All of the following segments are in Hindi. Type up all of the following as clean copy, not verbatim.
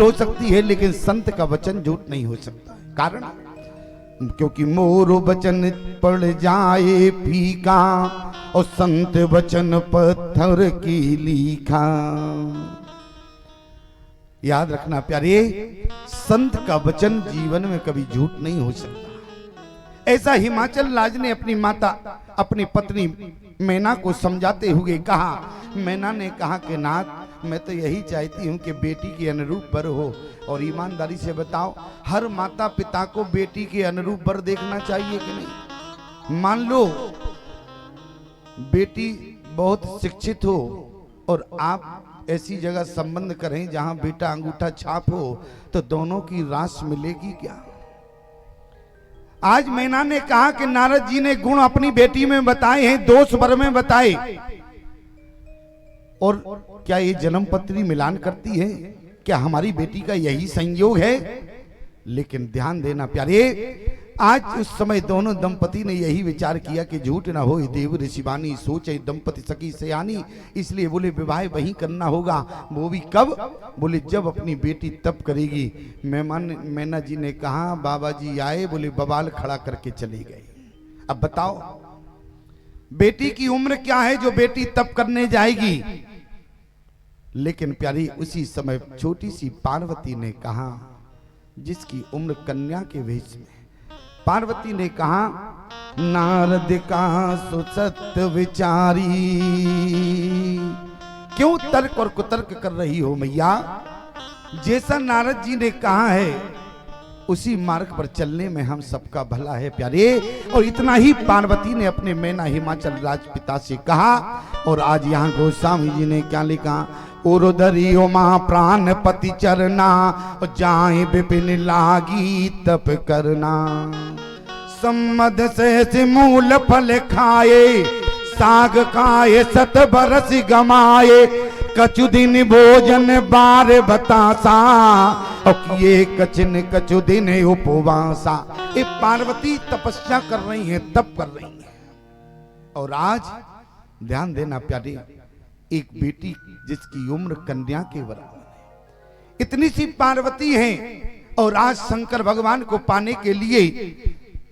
हो सकती है लेकिन संत का वचन झूठ नहीं हो सकता। कारण क्योंकि मोर वचन पड़ जाए फीका और संत वचन पत्थर की लिखा। याद रखना प्यारे, संत का वचन जीवन में कभी झूठ नहीं हो सकता। ऐसा हिमाचल राज ने अपनी माता, अपनी पत्नी मैना को समझाते हुए कहा। मैना ने कहा कि नाथ, मैं तो यही चाहती हूँ कि बेटी के अनुरूप वर हो। और ईमानदारी से बताओ, हर माता पिता को बेटी के अनुरूप वर देखना चाहिए कि नहीं? मान लो बेटी बहुत शिक्षित हो और आप ऐसी जगह संबंध करें जहां बेटा अंगूठा छाप हो, तो दोनों की रास मिलेगी क्या? आज मैना ने कहा कि नारद जी ने गुण अपनी बेटी में बताए हैं, दोष वर में बताए। और क्या ये जन्म पत्री मिलान करती है? क्या हमारी बेटी का यही संयोग है? लेकिन ध्यान देना प्यारे, आज उस समय दोनों दंपति ने यही विचार किया कि झूठ ना हो देव ऋषिवानी, सोचे दंपति सखी सयानी। इसलिए बोले विवाह वही करना होगा। वो भी कब? बोले जब अपनी बेटी तप करेगी। मैना जी ने कहा बाबा जी आए, बोले बवाल खड़ा करके चले गए। अब बताओ बेटी की उम्र क्या है जो बेटी तप करने जाएगी? लेकिन प्यारी उसी समय छोटी सी पार्वती ने कहा, जिसकी उम्र कन्या के वेश में, पार्वती ने कहा नारद का सुसत विचारी। क्यों तर्क और कुतर्क कर रही हो मैया? जैसा नारद जी ने कहा है उसी मार्ग पर चलने में हम सबका भला है प्यारे। और इतना ही पार्वती ने अपने मैना हिमाचल राजपिता से कहा। और आज यहाँ गोस्वामी जी ने क्या लिखा? उरुधरी उमा प्राण पति चरना, जाए विपिन लागी तप करना। सम्मद से मूल फल खाए, साग खाए सत बरस गमाए। कछु दिन भोजन बार बतासा, और किए कचिन कछु दिन उपवासा। ये पार्वती तपस्या कर रही है, तप कर रही है। और आज ध्यान देना प्यारे, एक बेटी जिसकी उम्र कन्या के बराबर है, इतनी सी पार्वती है और आज शंकर भगवान को पाने के लिए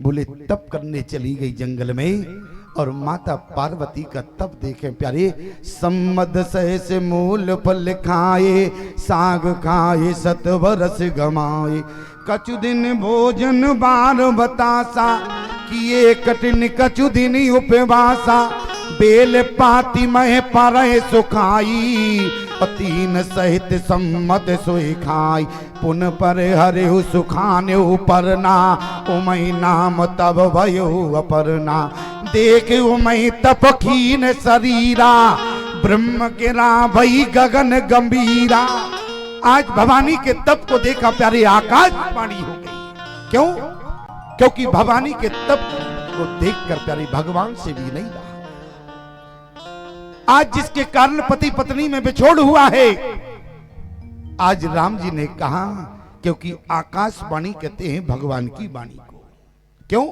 बोले तप करने चली गई जंगल में। और माता पार्वती का तप देखें प्यारे। सम्मद सहस मूल फल खाए, साग खाए सत बरस गमाए। कछु दिन भोजन बार बतासा, किए कठिन कछु दिन उपवासा। बेल पाती मह पर सुखाई, तीन सहित सम्मत सोई खाई। पुन पर हरे सुखाने परना, उमई नाम तब भयो अपरना। देख उमई तप खीन शरीरा, ब्रह्म गिरा भई गगन गंभीरा। आज भवानी के तप को देखा प्यारे, आकाशवाणी हो गई। क्यों? क्योंकि भवानी के तप को देखकर प्यारे भगवान से भी नहीं रहा। आज जिसके कारण पति पत्नी में बिछोड़ हुआ है, आज राम जी ने कहा क्योंकि आकाशवाणी कहते हैं भगवान की वाणी को। क्यों?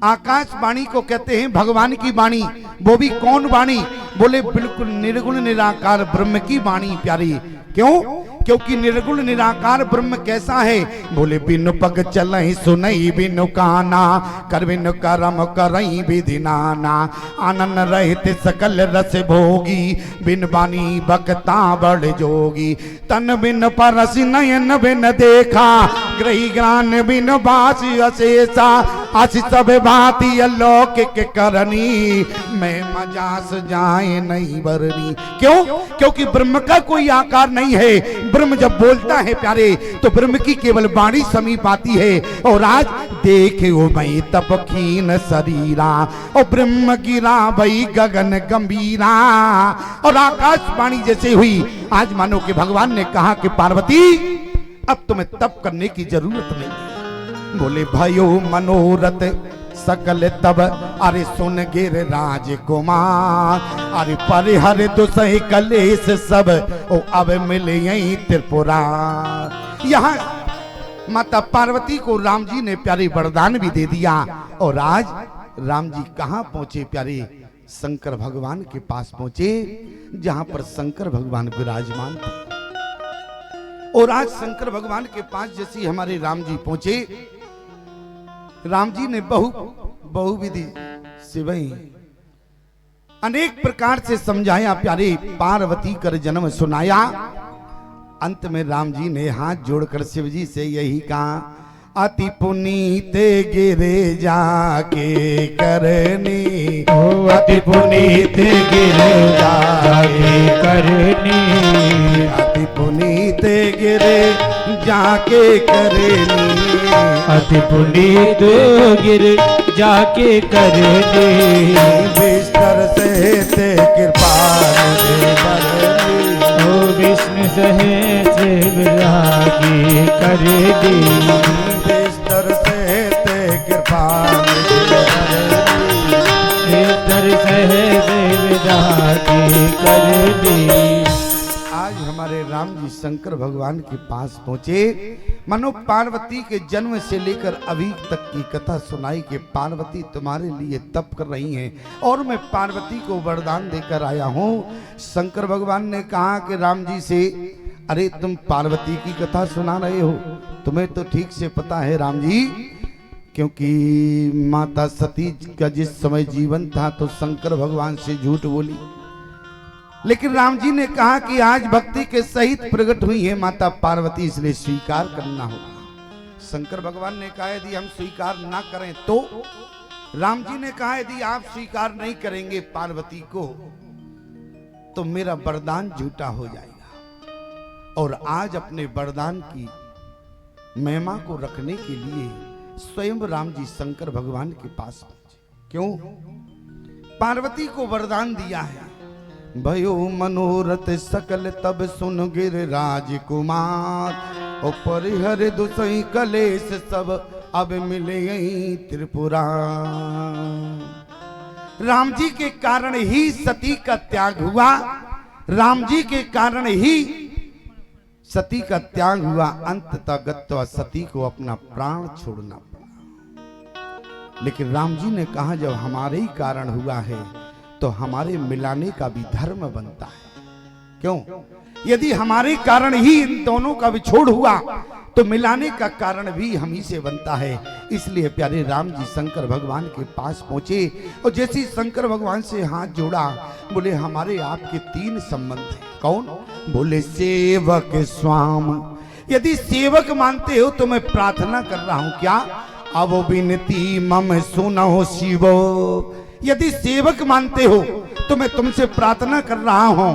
आकाशवाणी को कहते हैं भगवान की वाणी। वो भी कौन वाणी? बोले बिल्कुल निर्गुण निराकार ब्रह्म की वाणी प्यारी। क्यों? क्योंकि निर्गुण निराकार ब्रह्म कैसा है? बोले बिनु पग चलई सुनई बिनु काना, कर बिनु करम करई विधि नाना। आनंद रहित सकल रस भोगी, बिन बानी बकता बड़ जोगी। तन बिन परस नयन बिन देखा, ग्रही ज्ञान बिन बासी अशेषा। अस सब भांति अलौकिक करनी, मैं मजास जाए नहीं बरनी। क्यों? क्योंकि ब्रह्म का कोई आकार नहीं है। ब्रह्म जब बोलता है प्यारे तो ब्रह्म की केवल वाणी समीप आती है। और आज देखे वो मई तप खीन शरीरा, और ब्रह्म गिरा भई गगन गंभीरा। और आकाशवाणी जैसे हुई, आज मानो कि भगवान ने कहा कि पार्वती अब तुम्हें तप करने की जरूरत नहीं है। बोले भयो मनोरथ सकल तब, अरे सुन गिर राजकुमार। अरे परिहर दुसहि कलेश सब, ओ अब मिले यही त्रिपुरा। यहाँ माता पार्वती को राम जी ने प्यारे वरदान भी दे दिया। और आज राम जी कहाँ पहुंचे प्यारे? शंकर भगवान के पास पहुंचे, जहां पर शंकर भगवान विराजमान थे। और आज शंकर भगवान के पास जैसी हमारे राम जी पहुंचे, राम जी ने बहुविधि से वही अनेक प्रकार से समझाया, प्यारे पार्वती कर जन्म सुनाया। अंत में राम जी ने हाथ जोड़कर शिव जी से यही कहा, अति पुनीत गिरे जाके करनी, अति पुनीत गिरे जाके करनी, अति पुनीत गिरे जाके करनी, अति पुनीत गिर जाके करनी, बिस्तर से ते कृपा मुझे करनी, ओ विष्णु सहेत विरागी करनी, बिस्तर से ते कृपा मुझे करनी, बिस्तर सहेत विरागी करनी। आज हमारे राम जी शंकर भगवान के पास पहुंचे। मनो पार्वती के जन्म से लेकर अभी तक की कथा सुनाई कि पार्वती तुम्हारे लिए तप कर रही हैं और मैं पार्वती को वरदान देकर आया हूं। शंकर भगवान ने कहा कि राम जी से, अरे तुम पार्वती की कथा सुना रहे हो, तुम्हें तो ठीक से पता है राम जी, क्योंकि माता सती का जिस समय जीवन था तो शंकर भगवान से झूठ बोली, लेकिन राम जी ने कहा कि आज भक्ति के सहित प्रकट हुई है माता पार्वती, इसलिए स्वीकार करना होगा। शंकर भगवान ने कहा यदि हम स्वीकार ना करें तो, राम जी ने कहा यदि आप स्वीकार नहीं करेंगे पार्वती को तो मेरा वरदान झूठा हो जाएगा। और आज अपने वरदान की महिमा को रखने के लिए स्वयं राम जी शंकर भगवान के पास पहुंचे। क्यों? पार्वती को वरदान दिया है, भयो मनोरथ सकल तब सुन गिर राजकुमार, और परिहर दुसई कलेश सब अब मिले त्रिपुरा। राम जी के कारण ही सती का त्याग हुआ, राम जी के कारण ही सती का त्याग हुआ। अंततः गत्वा सती को अपना प्राण छोड़ना पड़ा। लेकिन राम जी ने कहा जब हमारे ही कारण हुआ है तो हमारे मिलाने का भी धर्म बनता है। क्यों? यदि हमारे कारण ही इन दोनों का विछोड़ हुआ तो मिलाने का कारण भी हम ही से बनता है। इसलिए प्यारे राम जी शंकर भगवान के पास पहुंचे और जैसे ही शंकर भगवान से हाथ जोड़ा, बोले हमारे आपके तीन संबंध हैं। कौन? बोले सेवक स्वाम। यदि सेवक मानते हो तो मैं प्रार्थना कर रहा हूं, क्या? अब विनती मम सुनो शिवो। यदि सेवक मानते हो तो मैं तुमसे प्रार्थना कर रहा हूं।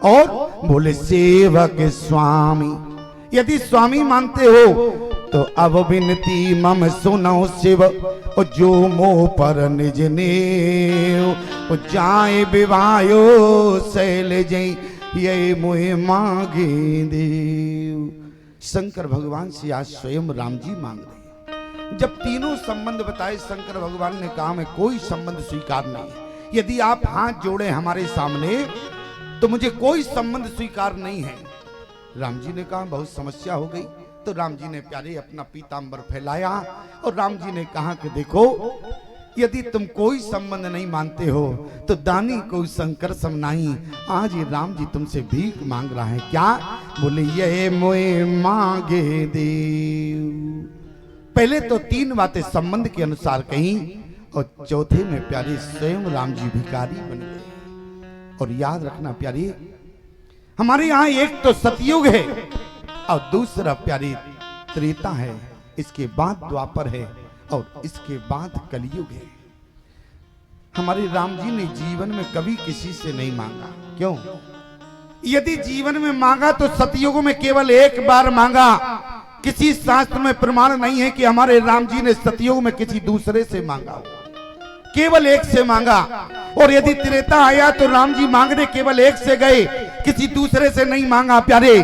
और बोले सेवक स्वामी। यदि स्वामी मानते हो तो अब विनती मम सुनो शिव, और जो मोह पर निज ने जाए विवायो शैल जई ये मोह मांगे देव। शंकर भगवान से आज स्वयं राम जी मांग रहे। जब तीनों संबंध बताए शंकर भगवान ने कहा मैं कोई संबंध स्वीकार नहीं है। यदि आप हाथ जोड़े हमारे सामने तो मुझे कोई संबंध स्वीकार नहीं है। राम जी ने कहा बहुत समस्या हो गई। तो राम जी ने प्यारे अपना पीतांबर फैलाया और राम जी ने कहा कि देखो यदि तुम कोई संबंध नहीं मानते हो तो दानी को शंकर समनाई। आज ये राम जी तुमसे भीख मांग रहा है। क्या? बोले ये मोए मांगे देव। पहले तो तीन बातें संबंध के अनुसार कही और चौथे में प्यारे स्वयं राम जी भिखारी बन गए। और याद रखना प्यारे, हमारे यहाँ एक तो सतयुग है और दूसरा प्यारे त्रेता है, इसके बाद द्वापर है और इसके बाद कलयुग है। हमारे राम जी ने जीवन में कभी किसी से नहीं मांगा। क्यों? यदि जीवन में मांगा तो सतयुग में केवल एक बार मांगा। किसी शास्त्र में प्रमाण नहीं है कि हमारे राम जी ने सतयुग में किसी दूसरे से मांगा, केवल एक से मांगा। और यदि त्रेता आया तो राम जी मांगने केवल एक से गए, किसी दूसरे से नहीं मांगा प्यारे।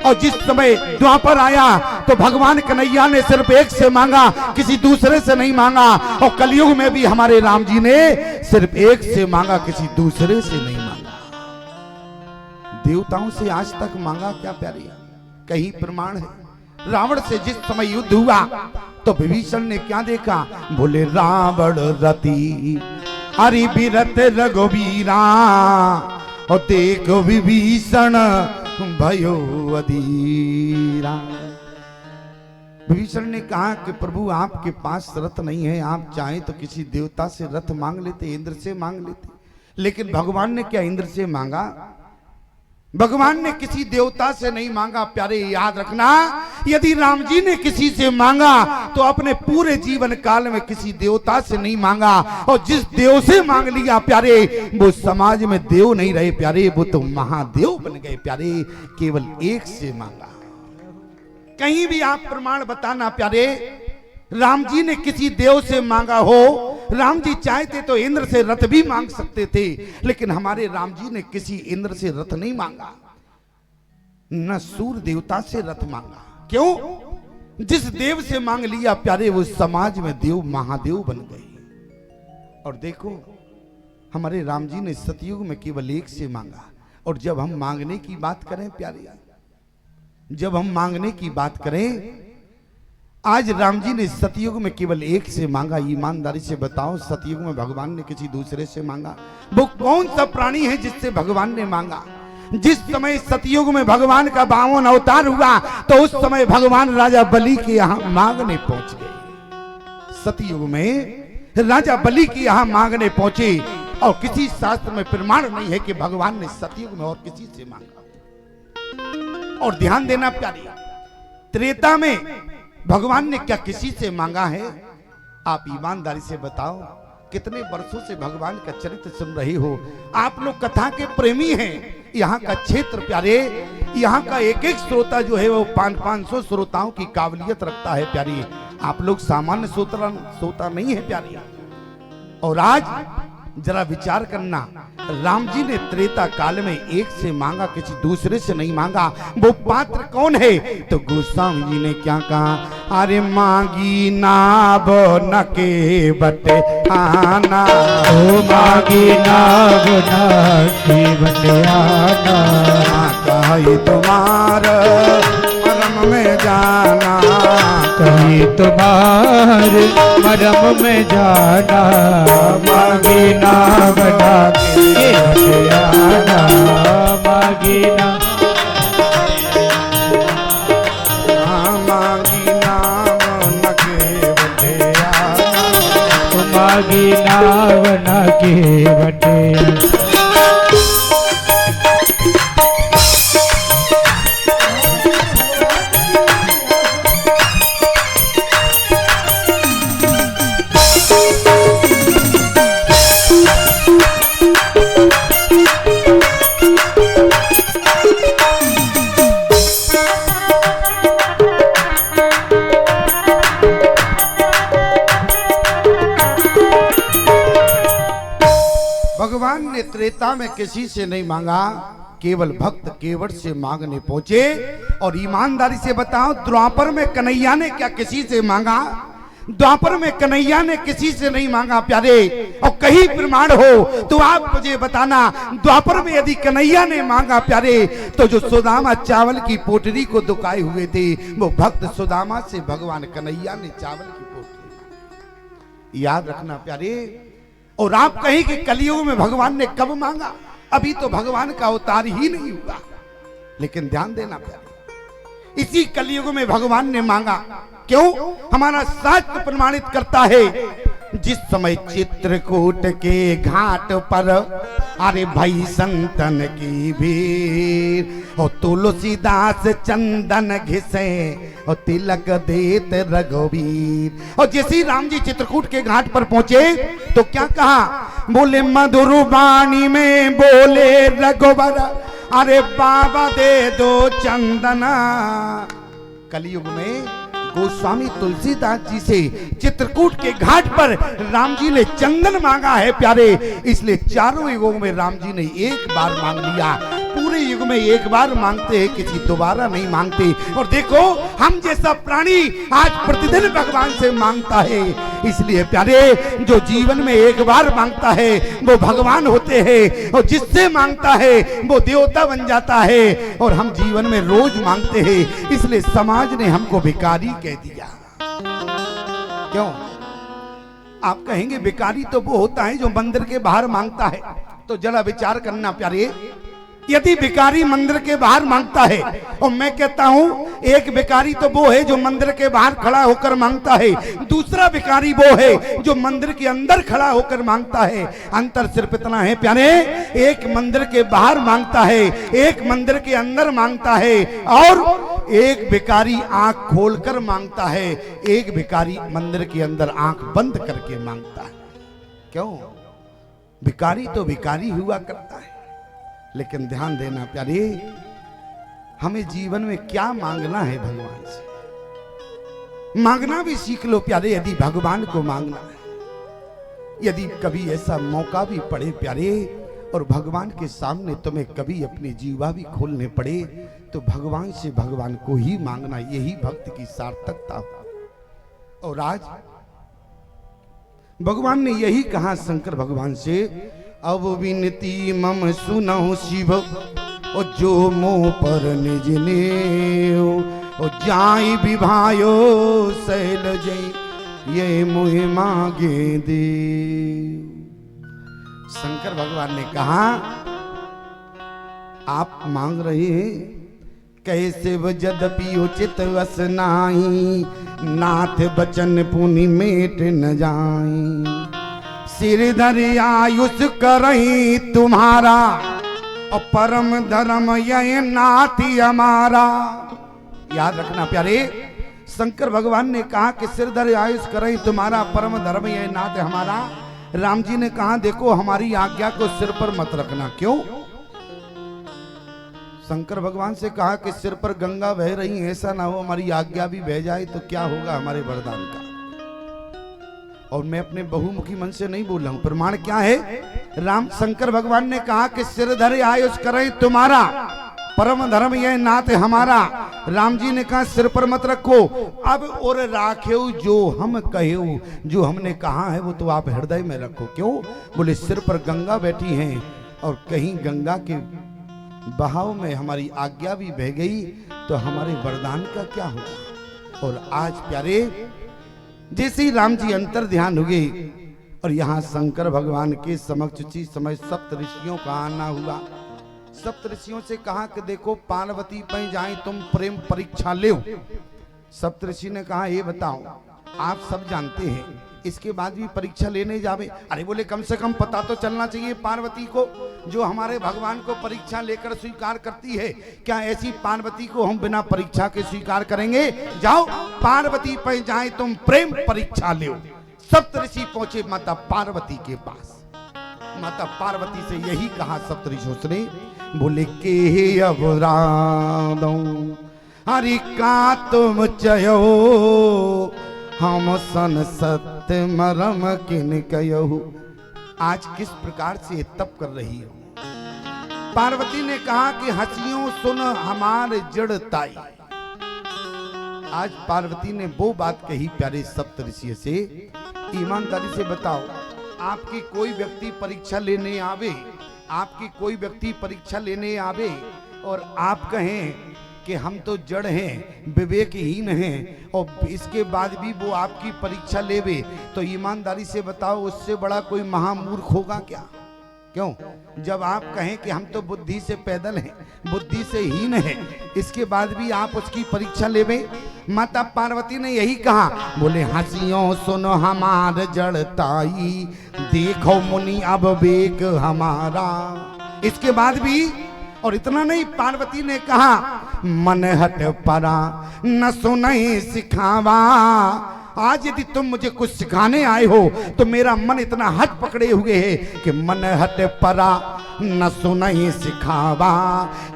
और जिस समय द्वापर आया तो भगवान कन्हैया ने सिर्फ एक से मांगा, किसी दूसरे से नहीं मांगा। और कलयुग में भी हमारे राम जी ने सिर्फ एक से मांगा, किसी दूसरे से नहीं मांगा। देवताओं से आज तक मांगा क्या प्यारे? कहीं प्रमाण है? रावण से जिस समय युद्ध हुआ तो विभीषण ने क्या देखा? बोले रावण रति हरि बिरत रघुवीरा, और देखो विभीषण भयो अधीरा। विभीषण ने कहा कि प्रभु आपके पास रथ नहीं है, आप चाहें तो किसी देवता से रथ मांग लेते, इंद्र से मांग लेते। लेकिन भगवान ने क्या इंद्र से मांगा? भगवान ने किसी देवता से नहीं मांगा। प्यारे याद रखना, यदि राम जी ने किसी से मांगा तो अपने पूरे जीवन काल में किसी देवता से नहीं मांगा। और जिस देव से मांग लिया प्यारे, वो समाज में देव नहीं रहे प्यारे, वो तो महादेव बन गए प्यारे। केवल एक से मांगा। कहीं भी आप प्रमाण बताना प्यारे, राम जी ने किसी देव से मांगा हो। राम जी चाहते तो इंद्र से रथ भी मांग सकते थे, लेकिन हमारे राम जी ने किसी इंद्र से रथ नहीं मांगा, न सूर्य देवता से रथ मांगा। क्यों? जिस देव से मांग लिया प्यारे, वो समाज में देव महादेव बन गए। और देखो, हमारे राम जी ने सतयुग में केवल एक से मांगा। और जब हम मांगने की बात करें प्यारे, जब हम मांगने की बात करें, आज राम जी ने सतयुग में केवल एक से मांगा। ईमानदारी से बताओ, सतयुग में भगवान ने किसी दूसरे से मांगा? वो कौन सा प्राणी है जिससे भगवान ने मांगा? जिस समय सतयुग में भगवान का 52 अवतार हुआ, तो उस समय भगवान राजा बलि के यहाँ मांगने पहुंच गए। सतयुग में राजा बलि के यहाँ मांगने पहुंचे, और किसी शास्त्र में प्रमाण नहीं है कि भगवान ने सतयुग में और किसी से मांगा। और ध्यान देना प्यारे, त्रेता में भगवान ने क्या किसी से मांगा है? आप ईमानदारी से बताओ, कितने वर्षों से भगवान का चरित्र सुन रहे हो? आप लोग कथा के प्रेमी हैं। यहाँ का क्षेत्र प्यारे, यहाँ का एक एक श्रोता जो है वो 500 श्रोताओं की काबिलियत रखता है प्यारी। आप लोग सामान्य श्रोता नहीं है प्यारी। और आज जरा विचार करना, राम जी ने त्रेता काल में एक से मांगा, किसी दूसरे से नहीं मांगा। वो पात्र कौन है? तो गोस्वामी जी ने क्या कहा? अरे मांगी नाव न के बटे आना, ओ मांगी नाव न के बटे आना, कहीं तुम्हार मरम में जाना, कहीं तुम्हार मरम में जाना। मांगी नाव न के बटे आना, मांगी नाव, मांगी नाव न के बटे आना, मांगी नाव न के बटे आना। भगवान ने त्रेता में किसी से नहीं मांगा, केवल भक्त केवट से मांगने पहुंचे। और ईमानदारी से बताओ, द्वापर में कन्हैया ने क्या किसी से मांगा? द्वापर में कन्हैया ने किसी से नहीं मांगा प्यारे। और कहीं प्रमाण हो तो आप मुझे बताना, द्वापर में यदि कन्हैया ने मांगा प्यारे, तो जो सुदामा चावल की पोटली को दुखाए हुए थे, वो भक्त सुदामा से भगवान कन्हैया ने चावल की पोटली। याद रखना प्यारे। और आप कहें कि कलयुग में भगवान ने कब मांगा? अभी तो भगवान का अवतार ही नहीं हुआ। लेकिन ध्यान देना प्यारे, इसी कलयुग में भगवान ने मांगा। क्यों? हमारा शास्त्र प्रमाणित करता है, जिस समय चित्रकूट के घाट पर अरे भाई संतन की भीड़, और तुलसीदास चंदन घिसे और तिलक देत रघुवीर। और जैसे ही राम जी चित्रकूट के घाट पर पहुंचे तो क्या कहा? बोले मधुर वाणी में बोले रघुवर, अरे बाबा दे दो चंदना। कलयुग में गोस्वामी तुलसीदास जी से चित्रकूट के घाट पर राम जी ने चंदन मांगा है प्यारे। इसलिए चारों युगों में राम जी ने एक बार मांग लिया। पूरे युग में एक बार मांगते हैं, किसी दोबारा नहीं मांगते। और देखो, हम जैसा प्राणी आज प्रतिदिन भगवान से मांगता है। इसलिए प्यारे, जो जीवन में एक बार मांगता है वो भगवान होते हैं, और जिससे मांगता है वो देवता बन जाता है। और हम जीवन में रोज मांगते हैं, इसलिए समाज ने हमको भिखारी कह दिया। क्यों? आप कहेंगे भिखारी तो वो होता है जो मंदिर के बाहर मांगता है। तो जरा विचार करना प्यारे, यदि भिखारी मंदिर के बाहर मांगता है, और मैं कहता हूं एक भिखारी तो वो है जो मंदिर के बाहर खड़ा होकर मांगता है, दूसरा भिखारी वो है जो मंदिर के अंदर खड़ा होकर मांगता है। अंतर सिर्फ इतना है प्यारे, एक मंदिर के बाहर मांगता है, एक मंदिर के अंदर मांगता है, और एक भिखारी आंख खोलकर मांगता है, एक भिखारी मंदिर के अंदर आंख बंद करके मांगता है। क्यों? भिखारी तो भिखारी हुआ करता है, लेकिन ध्यान देना प्यारे, हमें जीवन में क्या मांगना है भगवान से, मांगना भी सीख लो प्यारे। यदि भगवान को मांगना है, यदि कभी ऐसा मौका भी पड़े प्यारे, और भगवान के सामने तुम्हें कभी अपनी जीवा भी खोलने पड़े, तो भगवान से भगवान को ही मांगना, यही भक्त की सार्थकता। और आज भगवान ने यही कहा शंकर भगवान से, अब विनती मम सुनहु शिव, और जो मोह पर निज ने, और जाई विभायो शैल जय, ये मोह मांगे दे। शंकर भगवान ने कहा आप मांग रहे हैं, कैसे यद्यपि उचित वस नाही, नाथ बचन पुनि मेट न जाई, सिर धर आयुष करही तुम्हारा, और परम धर्म यह नाथी हमारा। याद रखना प्यारे, शंकर भगवान ने कहा कि सिर धर आयुष करही तुम्हारा, परम धर्म यह नाथ हमारा। राम जी ने कहा देखो हमारी आज्ञा को सिर पर मत रखना। क्यों? शंकर भगवान से कहा कि सिर पर गंगा बह रही है, ऐसा ना हो हमारी आज्ञा भी बह जाए तो क्या होगा हमारे वरदान का। और मैं अपने बहुमुखी मन से नहीं बोल रहा हूं, प्रमाण क्या है? राम शंकर भगवान ने कहा कि सिर धरे आयुष करे तुम्हारा, परम धर्म यह नाथ हमारा। राम जी ने कहा सिर पर मत रखो, अब और राखेऊ जो हम कहेऊ, जो हमने कहा है वो तो आप हृदय में रखो। क्यों? बोले सिर पर गंगा बैठी हैं, और कहीं गंगा के बहाव में हमारी आज्ञा भी बह गई तो हमारे वरदान का क्या होगा। और आज प्यारे जैसे ही राम जी अंतर ध्यान हो गए, और यहाँ शंकर भगवान के समक्ष उसी समय सप्त ऋषियों का आना हुआ। सप्त ऋषियों से कहा कि देखो पार्वती पर जाए तुम प्रेम परीक्षा लो। सप्त ऋषि ने कहा ये बताओ आप सब जानते हैं इसके बाद भी परीक्षा लेने जावे? अरे बोले कम से कम पता तो चलना चाहिए पार्वती को, जो हमारे भगवान को परीक्षा लेकर स्वीकार करती है, क्या ऐसी पार्वती को हम बिना परीक्षा के स्वीकार करेंगे? जाओ पार्वती पर जाए तुम प्रेम परीक्षा लो। सप्त ऋषि पहुंचे माता पार्वती के पास। माता पार्वती से यही कहा सप्त ऋषियों ने, बोले के अवरादो हरि का तुम चयो, हम सन सत्य मरम किन कयहु। आज किस प्रकार से तप कर रही हो? पार्वती ने कहा कि हंसियों सुन हमारे जड़ताई। आज पार्वती ने वो बात कही प्यारे सप्त ऋषि से, ईमानदारी से बताओ आपकी कोई व्यक्ति परीक्षा लेने आवे, आपकी कोई व्यक्ति परीक्षा लेने आवे और आप कहें कि हम तो जड़ हैं, विवेकहीन हैं, और इसके बाद भी वो आपकी परीक्षा लेवे, तो ईमानदारी से बताओ उससे बड़ा कोई महामूर्ख होगा क्या? क्यों? जब आप कहें कि हम तो बुद्धि से पैदल हैं, बुद्धि से हीन हैं, इसके बाद भी आप उसकी परीक्षा लेवे। माता पार्वती ने यही कहा, बोले हंसियों सुनो हमार जड़ताई, देखो मुनि अब वेग हमारा। इसके बाद भी, और इतना नहीं, पार्वती ने कहा मन हट परा न सुनई सिखावा। आज यदि तुम मुझे कुछ सिखाने आए हो तो मेरा मन इतना हट पकड़े हुए है कि मन हट परा न सुनई सिखावा।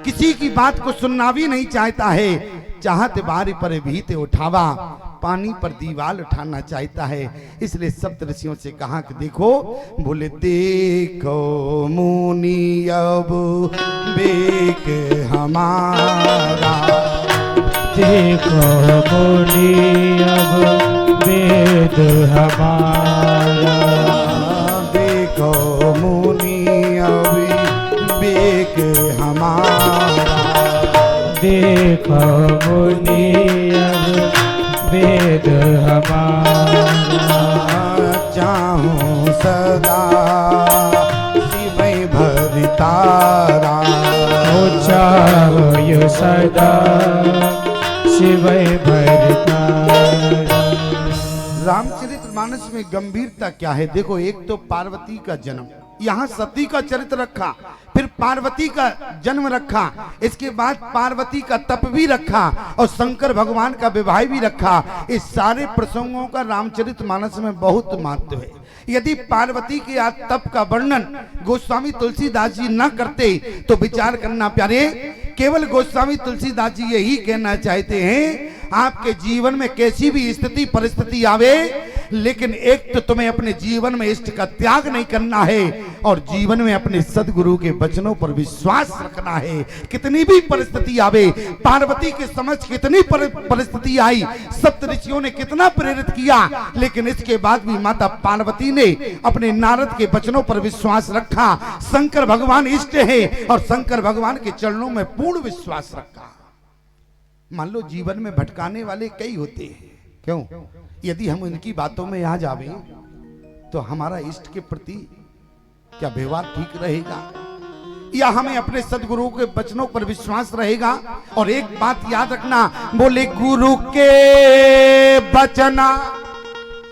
किसी की बात को सुनना भी नहीं चाहता है, चाहत बारी पर भीते उठावा, पानी पर दीवार उठाना चाहता है। इसलिए सप्त ऋषियों से कहा कि देखो, बोले देखो मुनि अब वेग हमारा, देखो मुनि अब वेद हमारा, देखो मुनि अब वेग हमारा, देखो मुनि अब वेद हमारा, चाहूं सदा शिव भरि तारा, सदा शिवय भरतारा। रामचरितमानस में गंभीरता क्या है? देखो, एक तो पार्वती का जन्म, यहाँ सती का चरित्र रखा, फिर पार्वती का जन्म रखा, इसके बाद पार्वती का तप भी रखा और शंकर भगवान का विवाह भी रखा। इस सारे प्रसंगों का रामचरितमानस में बहुत महत्व है। यदि पार्वती के तप का वर्णन गोस्वामी तुलसीदास जी न करते तो विचार करना प्यारे, केवल गोस्वामी तुलसीदास जी यही कहना चाहते हैं, आपके जीवन में कैसी भी स्थिति परिस्थिति आवे, लेकिन एक तो तुम्हें अपने जीवन में इष्ट का त्याग नहीं करना है और जीवन में अपने सदगुरु के वचनों पर विश्वास रखना है। कितनी भी परिस्थिति आवे, पार्वती के समझ कितनी परिस्थिति आई, सप्त ऋषियों ने कितना प्रेरित किया, लेकिन इसके बाद भी माता पार्वती ने अपने नारद के वचनों पर विश्वास रखा। शंकर भगवान इष्ट है और शंकर भगवान के चरणों में पूर्ण विश्वास रखा। मान लो जीवन में भटकाने वाले कई होते हैं, क्यों? यदि हम इनकी बातों में आ जावे तो हमारा इष्ट के प्रति क्या व्यवहार ठीक रहेगा, या हमें अपने सदगुरु के वचनों पर विश्वास रहेगा? और एक बात याद रखना, बोले गुरु के बचना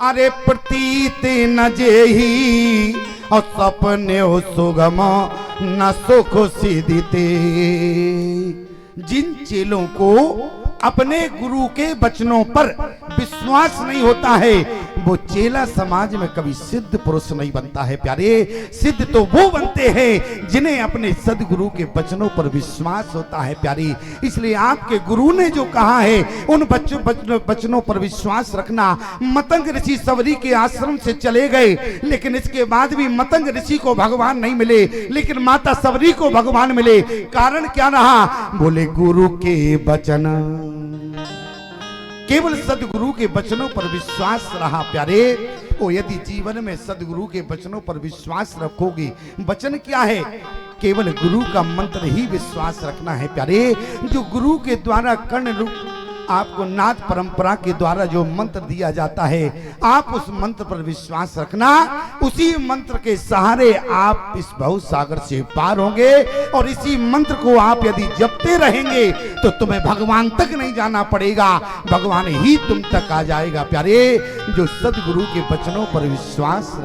अरे प्रतीत न जेही और सपने हो सुगम न सुख सिदिते। जिन चेलों को अपने गुरु के वचनों पर विश्वास नहीं होता है, वो चेला समाज में कभी सिद्ध पुरुष नहीं बनता है प्यारे। सिद्ध तो वो बनते हैं जिन्हें अपने सदगुरु के वचनों पर विश्वास होता है प्यारी। इसलिए आपके गुरु ने जो कहा है उन वचनों पर विश्वास रखना। मतंग ऋषि सबरी के आश्रम से चले गए, लेकिन इसके बाद भी मतंग ऋषि को भगवान नहीं मिले, लेकिन माता सबरी को भगवान मिले। कारण क्या रहा? बोले गुरु के वचन, केवल सदगुरु के वचनों पर विश्वास रहा प्यारे। ओ यदि जीवन में सदगुरु के वचनों पर विश्वास रखोगे, वचन क्या है? केवल गुरु का मंत्र ही विश्वास रखना है प्यारे। जो गुरु के द्वारा कर्ण रूप आपको नाथ परंपरा के द्वारा जो मंत्र दिया जाता है, आप उस मंत्र पर विश्वास रखना। उसी मंत्र के सहारे आप इस भव सागर से पार होंगे और इसी मंत्र को आप यदि जपते रहेंगे तो तुम्हें भगवान तक नहीं जाना पड़ेगा, भगवान ही तुम तक आ जाएगा प्यारे। जो सदगुरु के वचनों पर विश्वास